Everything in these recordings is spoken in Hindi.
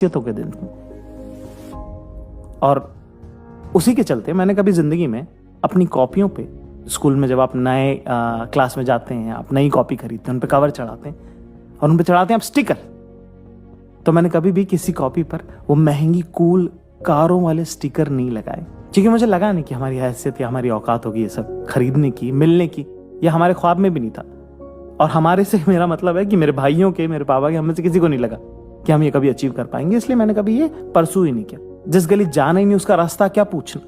के दिन थे। और उसी के चलते मैंने कभी जिंदगी में अपनी कॉपियों पे, स्कूल में जब आप नए क्लास में जाते हैं, आप नई कॉपी खरीदते हैं, उन पे कवर चढ़ाते हैं और उन पे चढ़ाते हैं आप स्टिकर, तो मैंने कभी भी किसी कॉपी पर वो महंगी कूल कारों वाले स्टिकर नहीं लगाए, क्योंकि मुझे लगा नहीं कि हमारी हैसियत या हमारी औकात होगी ये सब खरीदने की, मिलने की, या हमारे ख्वाब में भी नहीं था। और हमारे से मेरा मतलब है कि मेरे भाइयों के, मेरे पापा के, हमें से किसी को नहीं लगा कि हम ये कभी अचीव कर पाएंगे, इसलिए मैंने कभी ये परसू ही नहीं किया। जिस गली जाना ही नहीं उसका रास्ता क्या पूछना।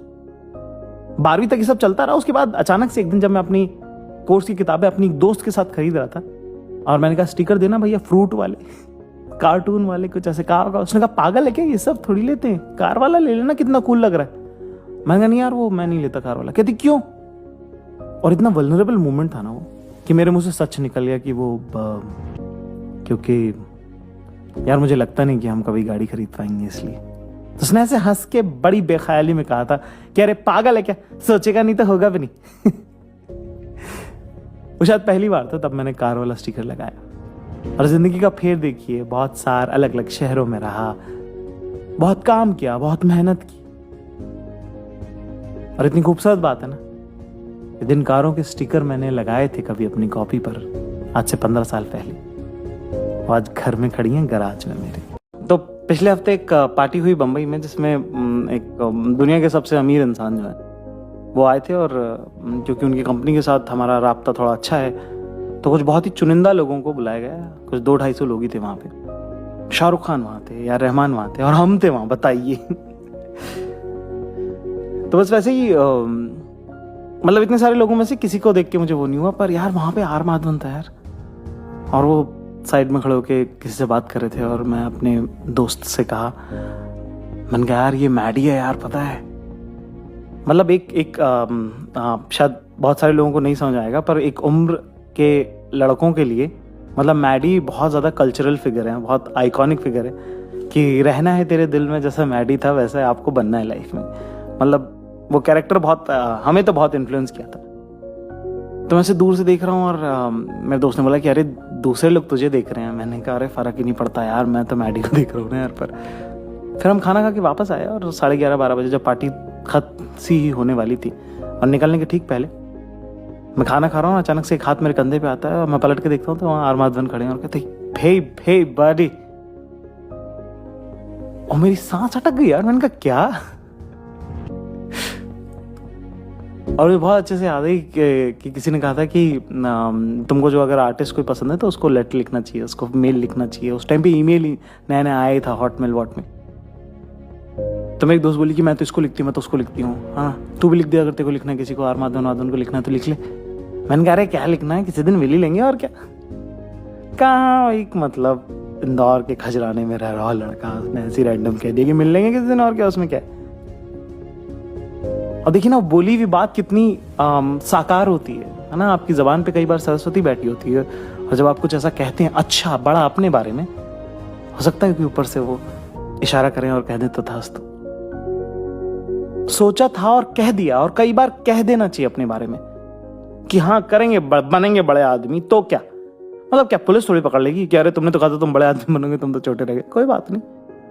12वीं तक ये सब चलता रहा। उसके बाद अचानक से एक दिन जब मैं अपनी कोर्स की किताबें अपनी दोस्त के साथ खरीद रहा था और मैंने कहा स्टिकर देना भैया, फ्रूट वाले, कार्टून वाले, कुछ ऐसे कार का। उसने कहा पागल है क्या, ये सब थोड़ी लेते हैं, कार वाला ले लेना, कितना कूल लग रहा है। मैंने कहा नहीं यार, वो मैं नहीं लेता कार वाला। कहती क्यों? और इतना वल्नरेबल मोमेंट था ना वो, कि मेरे मुंह से सच निकल गया कि वो क्योंकि यार मुझे लगता नहीं कि हम कभी गाड़ी खरीद पाएंगे, इसलिए। तो उसने ऐसे हंस के बड़ी बेख्याली में कहा था कि अरे पागल है क्या, सोचेगा नहीं तो होगा भी नहीं। वो शायद पहली बार था तब मैंने कार वाला स्टिकर लगाया। और जिंदगी का फेर देखिए, बहुत सार अलग अलग शहरों में रहा, बहुत काम किया, बहुत मेहनत की। और इतनी खूबसूरत बात है ना, जिन कारों के स्टिकर मैंने लगाए थे कभी अपनी कॉपी पर आज से 15 साल पहले, वो आज घर में खड़ी हैं गराज में मेरे। तो पिछले हफ्ते एक पार्टी हुई बंबई में, जिसमें एक दुनिया के सबसे अमीर इंसान जो है वो आए थे। और क्योंकि उनकी कंपनी के साथ हमारा राब्ता थोड़ा अच्छा है, तो कुछ बहुत ही चुनिंदा लोगों को बुलाया गया। कुछ 200-250 लोग ही थे वहाँ पे। शाहरुख खान वहाँ थे, या रहमान वहाँ थे, और हम थे वहाँ, बताइए। तो बस वैसे ही मतलब इतने सारे लोगों में से किसी को देख के मुझे वो नहीं हुआ, पर यार वहाँ पे आर माधवन था यार। और वो साइड में खड़े होके किसी से बात कर रहे थे और मैं अपने दोस्त से कहा, मैंने कहा यार ये मैडी है यार, पता है। मतलब एक शायद बहुत सारे लोगों को नहीं समझ आएगा, पर एक उम्र के लड़कों के लिए मतलब मैडी बहुत ज़्यादा कल्चरल फिगर है, बहुत आइकॉनिक फिगर है कि रहना है तेरे दिल में, जैसा मैडी था वैसा आपको बनना है लाइफ में। मतलब वो कैरेक्टर बहुत हमें तो बहुत इन्फ्लुएंस किया था। तो मैं से दूर से देख रहा हूँ और मेरे दोस्त ने बोला कि अरे दूसरे लोग तुझे देख रहे हैं। मैंने कहा अरे फ़र्क ही नहीं पड़ता यार, मैं तो मैडी को देख रहा हूँ ना यार। पर फिर हम खाना खा के वापस आए और 11:30-12 बजे जब पार्टी खत्म सी ही होने वाली थी और निकलने के ठीक पहले मैं खाना खा रहा हूँ, अचानक से एक हाथ मेरे कंधे पे आता है और मैं पलट के देखता हूँ तो वहाँ आर माधवन खड़े हैं और कहते हे बडी। और मेरी सांस अटक गई यार। मैंने कहा क्या? और ये बहुत अच्छे से याद है कि किसी ने कहा था कि तुमको जो अगर आर्टिस्ट कोई पसंद है तो उसको लेटर लिखना चाहिए, उसको मेल लिखना चाहिए। उस टाइम पे ईमेल ही नया नया आया था, हॉटमेल वॉट में। तो मेरी दोस्त बोली कि मैं तो इसको लिखती हूँ, मैं तो उसको लिखती हूँ। हाँ तू भी लिख दे, अगर तेरे को लिखना है किसी को, आर माधवन को लिखना है तो लिख ले। मैंने कहा अरे क्या लिखना है, किसी दिन मिल ही लेंगे और क्या। कहाँ एक मतलब इंदौर के खजराने में रह रहा लड़का, उसने ऐसी रैंडम कह दिया कि मिल लेंगे किसी दिन, और क्या उसमें क्या है। और देखिए ना, बोली हुई बात कितनी साकार होती है ना। आपकी जबान पे कई बार सरस्वती बैठी होती है और जब आप कुछ ऐसा कहते हैं अच्छा बड़ा अपने बारे में, हो सकता है कि ऊपर से वो इशारा करें और कह दें तथास्तु। सोचा था और कह दिया, और कई बार कह देना चाहिए अपने बारे में कि हाँ करेंगे, बनेंगे बड़े आदमी, तो क्या मतलब, क्या पुलिस थोड़ी पकड़ लेगी कि अरे तुमने तो कहा था तुम बड़े आदमी बनोगे, तुम तो छोटे रह गए। कोई बात नहीं,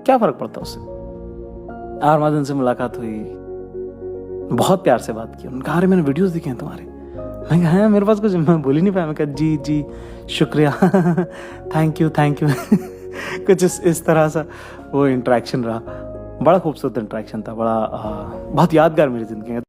क्या फर्क पड़ता उससे। आर माधवन से मुलाकात हुई, बहुत प्यार से बात की। उन्होंने कहा अरे मैंने वीडियोस देखे हैं तुम्हारे। मैं कहा हाँ, मेरे पास कुछ, मैं बोल ही नहीं पाया। मैं कहा जी शुक्रिया, थैंक यू कुछ इस तरह सा वो इंटरेक्शन रहा। बड़ा खूबसूरत इंटरेक्शन था, बड़ा बहुत यादगार मेरी जिंदगी में।